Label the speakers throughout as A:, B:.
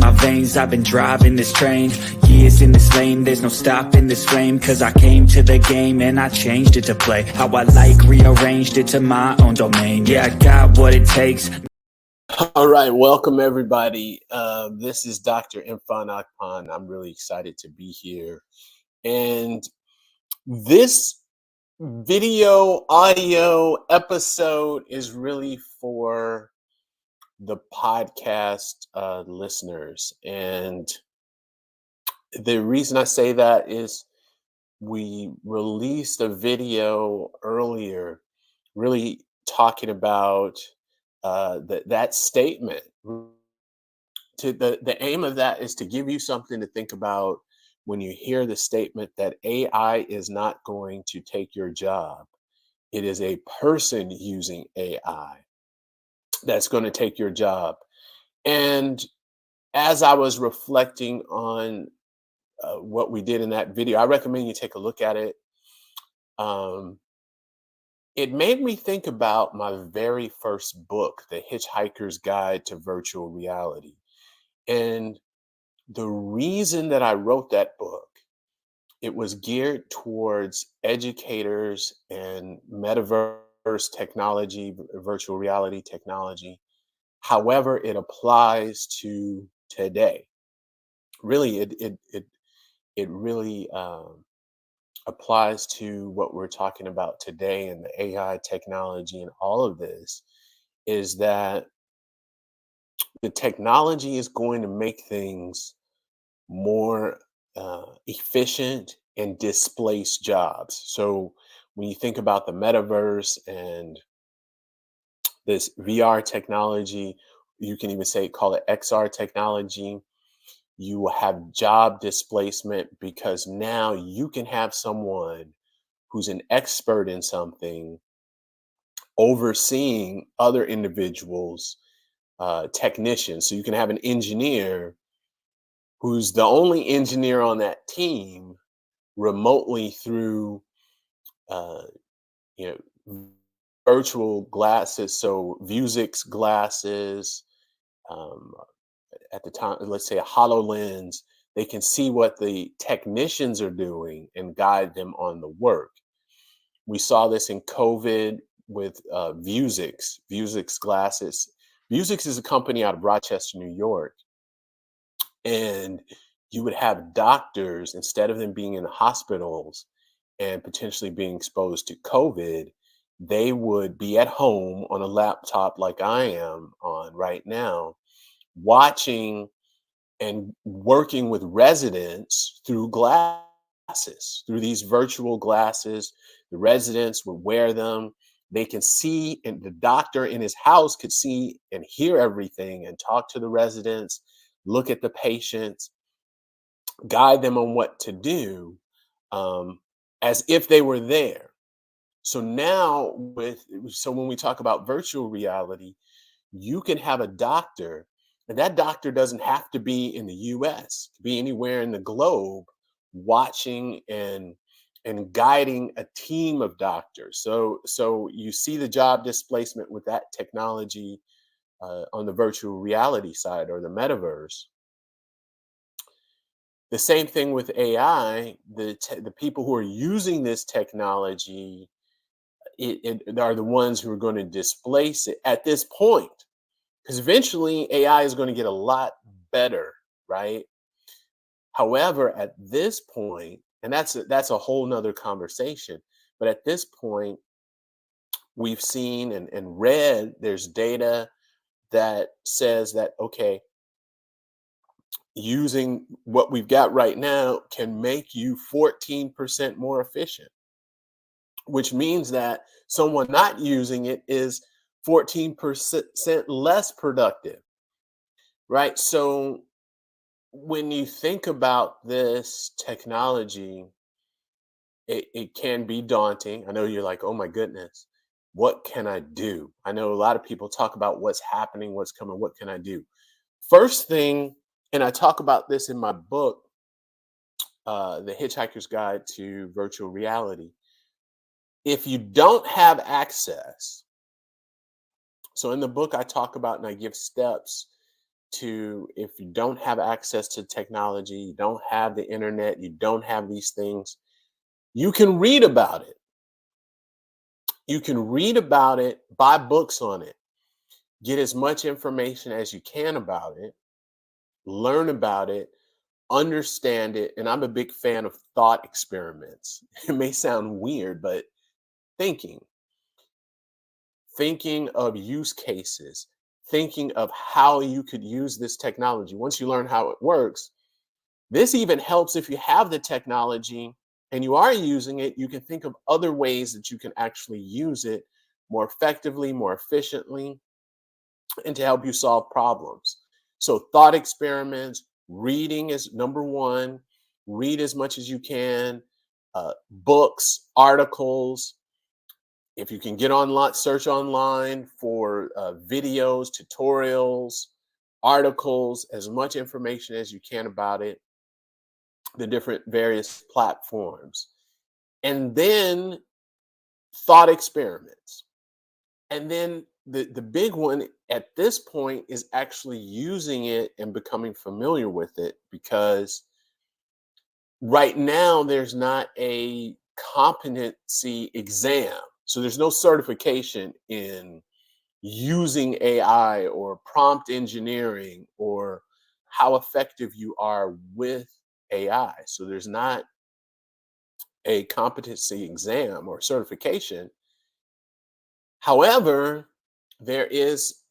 A: my veins, I've been driving this train. Years in this lane, there's no stopping this flame. Cause I came to the game and I changed it to play how I like, rearranged it to my own domain. Yeah, I got what it takes.
B: All right, welcome everybody. This is Dr. Irfan Akpan. I'm really excited to be here. And this video audio episode is really for the podcast listeners. And the reason I say that is we released a video earlier really talking about that statement. The aim of that is to give you something to think about when you hear the statement that AI is not going to take your job. It is a person using AI that's going to take your job. And as I was reflecting on what we did in that video, I recommend you take a look at it. It made me think about my very first book, The Hitchhiker's Guide to Virtual Reality. And the reason that I wrote that book, it was geared towards educators and metaverse technology, virtual reality technology. However, it applies to today. Really, it really applies to what we're talking about today, and the AI technology and all of this is that the technology is going to make things more efficient and displace jobs. So when you think about the metaverse and this VR technology, you can even call it XR technology, you will have job displacement because now you can have someone who's an expert in something overseeing other individuals, technicians. So you can have an engineer who's the only engineer on that team remotely through uh, you know virtual glasses. So Vuzix glasses, um, at the time, let's say a HoloLens, they can see what the technicians are doing and guide them on the work. We saw this in COVID with Vuzix glasses. Vuzix is a company out of Rochester, New York. And you would have doctors, instead of them being in the hospitals and potentially being exposed to COVID, they would be at home on a laptop like I am on right now, watching and working with residents through glasses, through these virtual glasses. The residents would wear them. They can see, and the doctor in his house could see and hear everything and talk to the residents, look at the patients, guide them on what to do, um, as if they were there. So now, so when we talk about virtual reality, you can have a doctor, and that doctor doesn't have to be in the US, to be anywhere in the globe, watching and guiding a team of doctors. So you see the job displacement with that technology on the virtual reality side or the metaverse. The same thing with AI. The people who are using this technology, it are the ones who are going to displace it at this point, because eventually AI is going to get a lot better, right? However, at this point, and that's a whole nother conversation, but at this point, we've seen and read, there's data that says that, okay, using what we've got right now can make you 14% more efficient, which means that someone not using it is 14% less productive, right? So when you think about this technology, it can be daunting. I know you're like, oh my goodness, what can I do? I know a lot of people talk about what's happening, what's coming, what can I do? First thing, and I talk about this in my book, The Hitchhiker's Guide to Virtual Reality. If you don't have access, so in the book I talk about and I give steps to, if you don't have access to technology, you don't have the internet, you don't have these things, you can read about it. You can read about it, buy books on it, get as much information as you can about it, learn about it, understand it. And I'm a big fan of thought experiments. It may sound weird, but thinking, thinking of use cases, thinking of how you could use this technology. Once you learn how it works, this even helps if you have the technology and you are using it, you can think of other ways that you can actually use it more effectively, more efficiently, and to help you solve problems. So, thought experiments, reading is number one. Read as much as you can, books, articles. If you can get online, search online for videos, tutorials, articles, as much information as you can about it, the different various platforms. And then thought experiments. And then the big one at this point is actually using it and becoming familiar with it, because right now there's not a competency exam. So there's no certification in using AI or prompt engineering or how effective you are with AI. So there's not a competency exam or certification. However, there is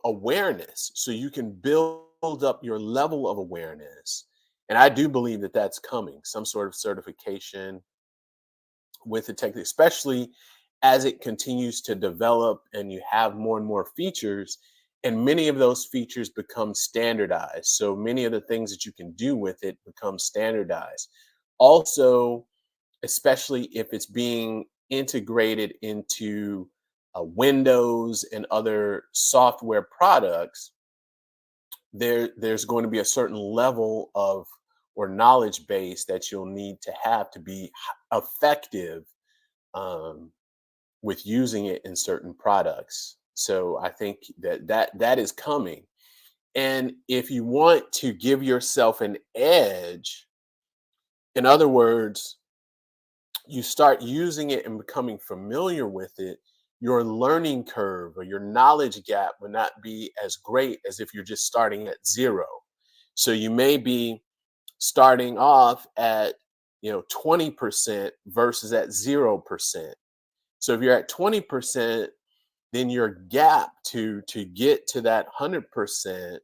B: awareness, so you can build up your level of awareness. And I do believe that that's coming, some sort of certification with the tech, especially as it continues to develop and you have more and more features. And many of those features become standardized. So many of the things that you can do with it become standardized. Also, especially if it's being integrated into Windows and other software products, there's going to be a certain level of or knowledge base that you'll need to be effective um, with using it in certain products. So I think that is coming. And if you want to give yourself an edge, in other words, you start using it and becoming familiar with it, your learning curve or your knowledge gap will not be as great as if you're just starting at zero. So you may be starting off at 20% versus at 0%. So if you're at 20%, then your gap to get to that 100%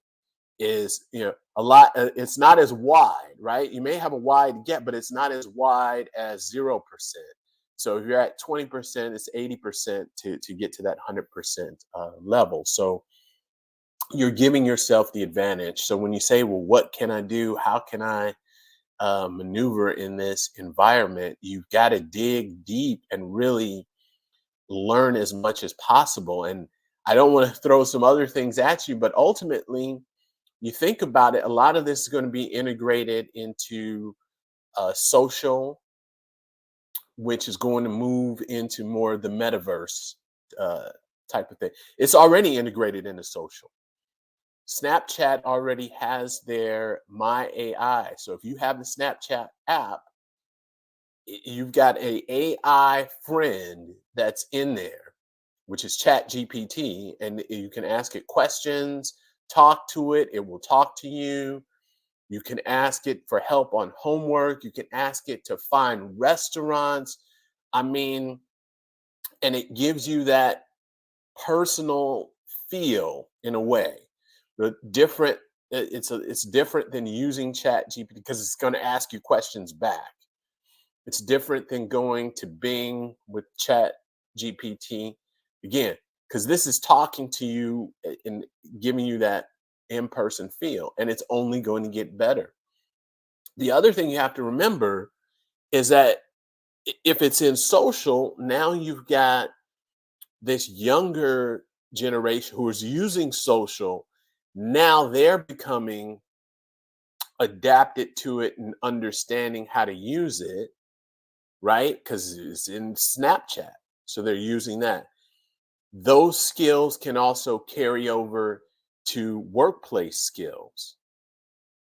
B: is a lot. It's not as wide, right? You may have a wide gap, but it's not as wide as 0%. So if you're at 20%, it's 80% to get to that 100% level. So you're giving yourself the advantage. So when you say, well, what can I do, how can I maneuver in this environment, you've got to dig deep and really learn as much as possible. And I don't want to throw some other things at you, but ultimately, you think about it, a lot of this is going to be integrated into social, which is going to move into more of the metaverse uh, type of thing. It's already integrated into social. Snapchat already has their My AI. So if you have the Snapchat app, you've got a AI friend that's in there, which is Chat GPT, and you can ask it questions, talk to it, it will talk to you. You can ask it for help on homework. You can ask it to find restaurants. I mean, and it gives you that personal feel in a way. The different it's different than using Chat GPT because it's going to ask you questions back. It's different than going to Bing with Chat GPT again, because this is talking to you and giving you that in-person feel, and it's only going to get better. The other thing you have to remember is that if it's in social, now you've got this younger generation who is using social. Now they're becoming adapted to it and understanding how to use it, right? Because it's in Snapchat. So they're using that. Those skills can also carry over to workplace skills,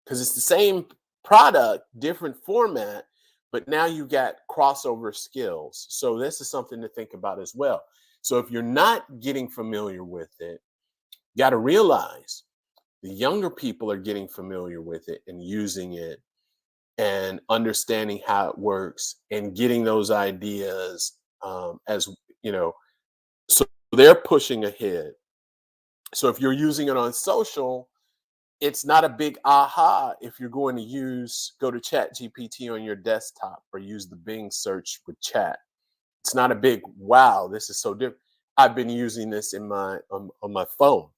B: because it's the same product, different format, but now you got crossover skills. So this is something to think about as well. So if you're not getting familiar with it, you got to realize the younger people are getting familiar with it and using it and understanding how it works and getting those ideas, as you know, so they're pushing ahead. So if you're using it on social, it's not a big aha if you're going to go to Chat GPT on your desktop or use the Bing search with chat. It's not a big wow, this is so different. I've been using this in my on my phone,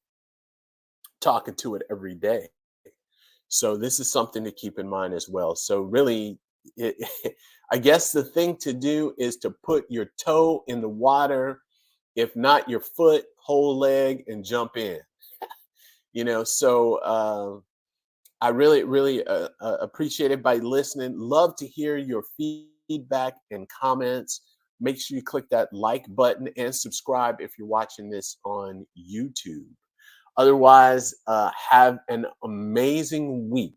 B: talking to it every day. So this is something to keep in mind as well. So really, I guess the thing to do is to put your toe in the water, if not your foot, whole leg, and jump in. So I really appreciate everybody listening. Love to hear your feedback and comments. Make sure you click that like button and subscribe if you're watching this on YouTube. Otherwise, have an amazing week.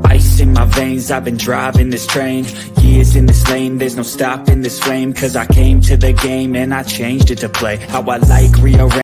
A: Ice in my veins, I've been driving this train. Years in this lane, there's no stopping this flame. Cause I came to the game and I changed it to play how I like, rearrange